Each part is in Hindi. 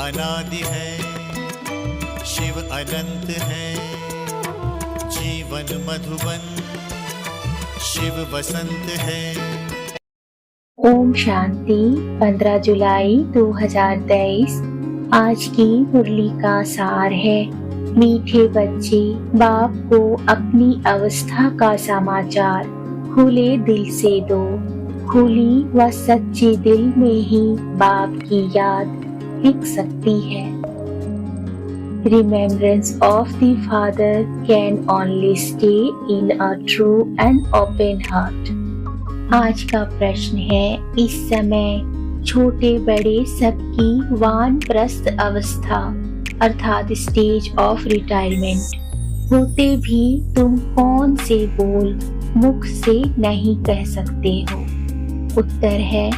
अनादि है, शिव अनंत है। जीवन मधुबन, शिव बसंत है। ओम शांति। 15 जुलाई 2023 आज की मुरली का सार है। मीठे बच्चे, बाप को अपनी अवस्था का समाचार खुले दिल से दो। खुली व सच्चे दिल में ही बाप की याद टिक सकती है। Remembrance of the Father can only stay in a true and open heart. आज का प्रश्न है, इस समय छोटे बड़े सबकी वानप्रस्थ अवस्था अर्थात स्टेज ऑफ रिटायरमेंट होते भी तुम कौन से बोल मुख से नहीं कह सकते हो? उत्तर है,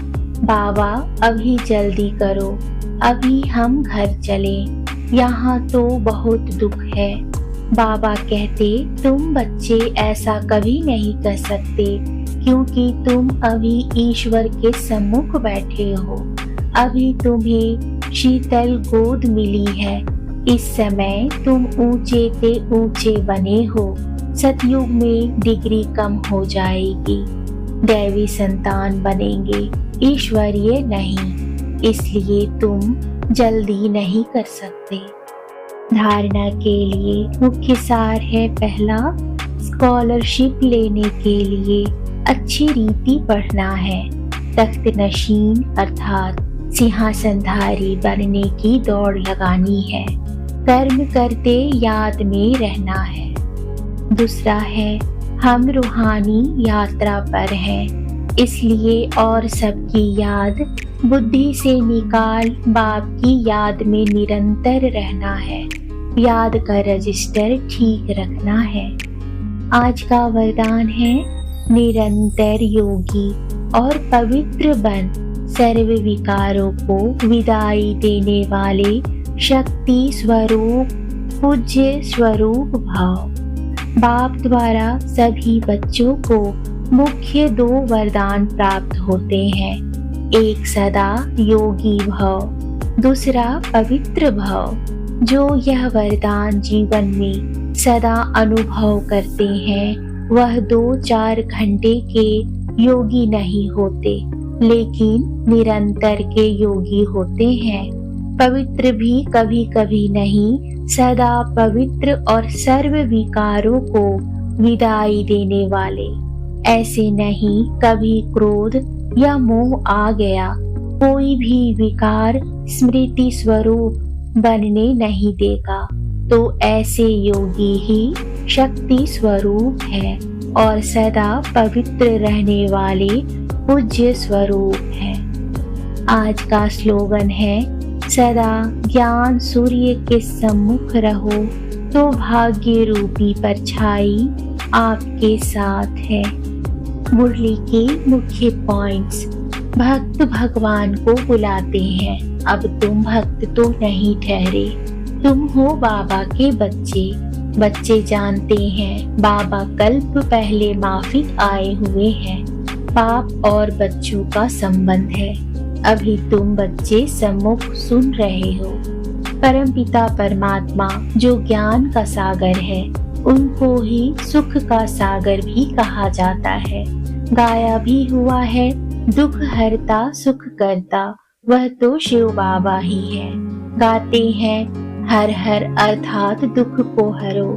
बाबा अभी जल्दी करो, अभी हम घर चले, यहाँ तो बहुत दुख है। बाबा कहते, तुम बच्चे ऐसा कभी नहीं कर सकते क्योंकि तुम अभी ईश्वर के सम्मुख बैठे हो। अभी तुम्हें शीतल गोद मिली है। इस समय तुम ऊंचे से ऊंचे बने हो। सतयुग में डिग्री कम हो जाएगी, दैवी संतान बनेंगे, ईश्वरीय नहीं। इसलिए तुम जल्दी नहीं कर सकते। धारणा के लिए मुख्य सार है, पहला, स्कॉलरशिप लेने के लिए अच्छी रीति पढ़ना है। तख्त नशीन अर्थात सिंहासनधारी बनने की दौड़ लगानी है। कर्म करते याद में रहना है। दूसरा है, हम रूहानी यात्रा पर हैं, इसलिए और सबकी याद बुद्धि से निकाल बाप की याद में निरंतर रहना है। याद का रजिस्टर ठीक रखना है। आज का वरदान है, निरंतर योगी और पवित्र बन सर्व विकारों को विदाई देने वाले शक्ति स्वरूप पूज्य स्वरूप भाव। बाप द्वारा सभी बच्चों को मुख्य 2 वरदान प्राप्त होते हैं। एक सदा योगी भव, दूसरा पवित्र भव। जो यह वरदान जीवन में सदा अनुभव करते हैं वह 2-4 घंटे के योगी नहीं होते, लेकिन निरंतर के योगी होते हैं। पवित्र भी कभी कभी नहीं, सदा पवित्र और सर्व विकारों को विदाई देने वाले। ऐसे नहीं कभी क्रोध या मोह आ गया, कोई भी विकार स्मृति स्वरूप बनने नहीं देगा, तो ऐसे योगी ही शक्ति स्वरूप है और सदा पवित्र रहने वाले पूज्य स्वरूप है। आज का स्लोगन है, सदा ज्ञान सूर्य के सम्मुख रहो तो भाग्य रूपी परछाई आपके साथ है। मुरली के मुख्य पॉइंट्स। भक्त भगवान को बुलाते हैं। अब तुम भक्त तो नहीं ठहरे, तुम हो बाबा के बच्चे। बच्चे जानते हैं बाबा कल्प पहले माफिक आए हुए हैं। बाप और बच्चों का संबंध है। अभी तुम बच्चे सम्मुख सुन रहे हो। परमपिता परमात्मा जो ज्ञान का सागर है, उनको ही सुख का सागर भी कहा जाता है। गाया भी हुआ है, दुख हरता सुख करता वह तो शिव बाबा ही है। गाते हैं हर हर अर्थात दुख को हरो।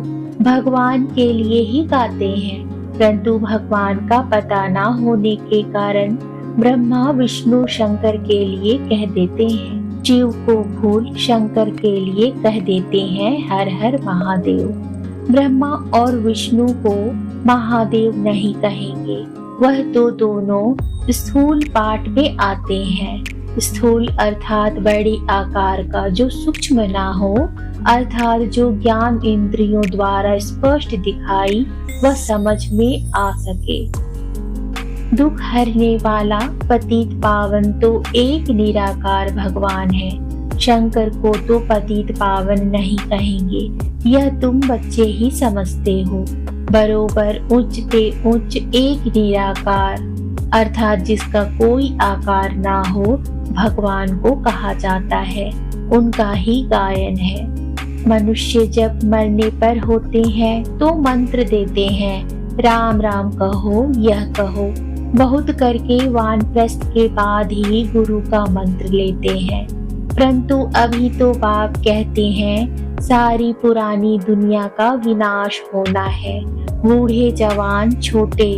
भगवान के लिए ही गाते हैं, परंतु भगवान का पता ना होने के कारण ब्रह्मा विष्णु शंकर के लिए कह देते हैं। शिव को भूल शंकर के लिए कह देते हैं हर हर महादेव। ब्रह्मा और विष्णु को महादेव नहीं कहेंगे, वह तो दोनों स्थूल पाठ में आते हैं। स्थूल अर्थात बड़े आकार का, जो सूक्ष्म ना हो, अर्थात जो ज्ञान इंद्रियों द्वारा स्पष्ट दिखाई व समझ में आ सके। दुख हरने वाला पतित पावन तो एक निराकार भगवान है। शंकर को तो पतित पावन नहीं कहेंगे, यह तुम बच्चे ही समझते हो। बरोबर उच्च ते उच्च एक निराकार अर्थात जिसका कोई आकार ना हो, भगवान को कहा जाता है। उनका ही गायन है। मनुष्य जब मरने पर होते हैं तो मंत्र देते हैं, राम राम कहो, यह कहो। बहुत करके वानप्रस्थ के बाद ही गुरु का मंत्र लेते हैं। परंतु अभी तो बाप कहते हैं सारी पुरानी दुनिया का विनाश होना है। बूढ़े जवान छोटे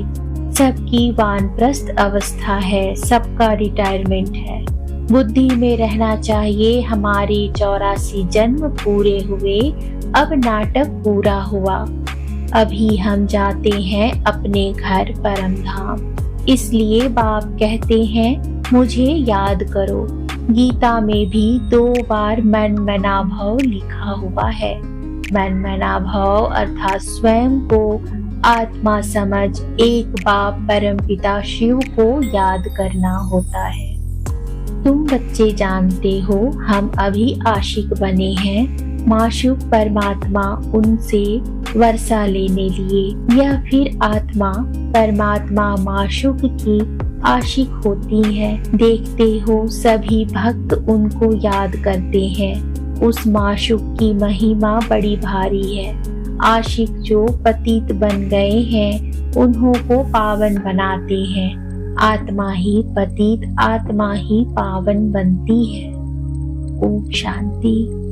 सबकी वानप्रस्थ अवस्था है, सबका रिटायरमेंट है। बुद्धि में रहना चाहिए हमारे 84 जन्म पूरे हुए, अब नाटक पूरा हुआ। अभी हम जाते हैं अपने घर परम धाम। इसलिए बाप कहते हैं मुझे याद करो। गीता में भी 2 बार मन मना भव लिखा हुआ है। मन मना भव अर्थात स्वयं को आत्मा समझ एक बाप परमपिता शिव को याद करना होता है। तुम बच्चे जानते हो हम अभी आशिक बने हैं, माशूक परमात्मा उनसे वर्षा लेने लिए, या फिर आत्मा परमात्मा माशूक की आशिक होती है। देखते हो सभी भक्त उनको याद करते हैं। उस माशूक की महिमा बड़ी भारी है। आशिक जो पतित बन गए हैं उन्हों को पावन बनाते हैं। आत्मा ही पतित, आत्मा ही पावन बनती है। ओम शांति।